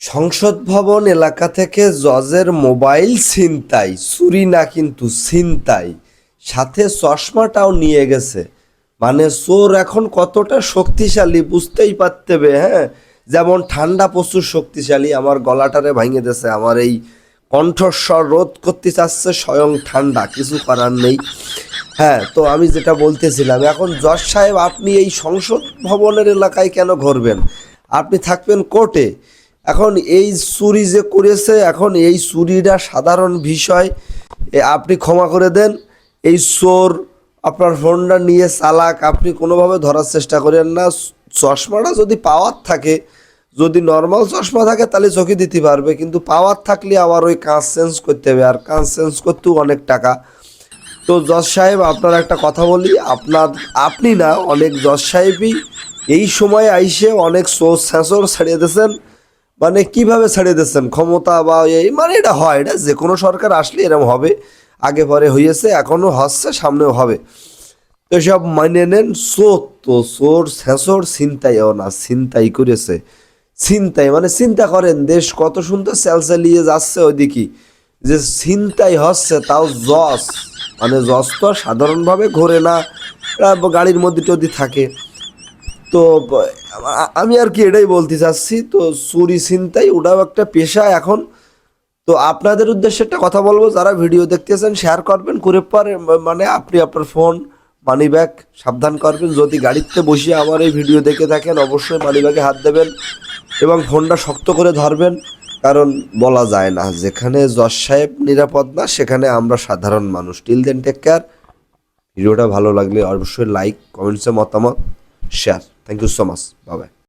সংসদ ভবন এলাকা থেকে জজের মোবাইল ছিনতাই, চুরি না কিন্তু ছিনতাই, সাথে চশমাটাও নিয়ে গেছে। মানে চোর এখন কতটা শক্তিশালী বুঝতেই পারতেবে। হ্যাঁ, যেমন ঠান্ডা প্রচুর শক্তিশালী, আমার গলাটারে ভাঙে দিয়েছে, আমার এই কণ্ঠস্বর রোধ করতে চাচ্ছে স্বয়ং ঠান্ডা, কিছু করার নেই। হ্যাঁ, তো আমি যেটা বলতেছিলাম, এখন জজ সাহেব আপনি এই সংসদ ভবনের এলাকায় কেন ঘুরবেন? আপনি থাকবেন কোর্টে। এখন এই চুরি যে করেছে, এখন এই চুরিটা সাধারণ বিষয়, আপনি ক্ষমা করে দেন। এই চোর আপনার ফোনটা নিয়ে চালাক, আপনি কোনোভাবে ধরার চেষ্টা করেন না। চশমাটা যদি পাওয়ার থাকে, যদি নর্মাল চশমা থাকে তাহলে চোখে দিতে পারবে, কিন্তু পাওয়ার থাকলে আবার ওই কাঁচ চেঞ্জ করতে হবে, আর কাঁচ চেঞ্জ করতেও অনেক টাকা। তো জজ সাহেব, আপনার একটা কথা বলি, আপনি না, অনেক জজ সাহেবই এই সময় আইসে অনেক সোর্স স্যাঁচর ছাড়িয়ে দিয়েছেন। মানে কিভাবে ছাড়িয়ে দিচ্ছেন, ক্ষমতা বা এই, মানে এটা হয়, এটা যে কোনো সরকার আসলে এরকম হবে, আগে পরে হয়েছে, এখনও হচ্ছে, সামনেও হবে। তো সব মানে নেন। চোর তো চোর, ছেঁচড়, ছিনতাইও না, ছিনতাই করেছে। ছিনতাই মানে চিন্তা করেন, দেশ কত সুন্দর চালিয়ে যাচ্ছে ওইদিকে, যে ছিনতাই হচ্ছে, তাও জজ। মানে জজ তো সাধারণভাবে ঘোরে না, গাড়ির মধ্যে টদি থাকে। তো আমি আর কি এটাই বলতে চাচ্ছি, তো চুরি ছিনতাই ওটাও একটা পেশা এখন। তো আপনাদের উদ্দেশ্যে একটা কথা বলবো, যারা ভিডিও দেখতেছেন শেয়ার করবেন, করে পরে মানে আপনি আপনার ফোন, মানি ব্যাগ সাবধান করবেন। যদি গাড়িতে বসে আমার এই ভিডিও দেখে থাকেন, অবশ্যই মানি ব্যাগে হাত দেবেন এবং ফোনটা শক্ত করে ধরবেন। কারণ বলা যায় না, যেখানে জজ সাহেব নিরাপদ না, সেখানে আমরা সাধারণ মানুষ। Till then, take care. ভিডিওটা ভালো লাগলে অবশ্যই লাইক, কমেন্টসে মতামত, share. Thank you so much, bye by.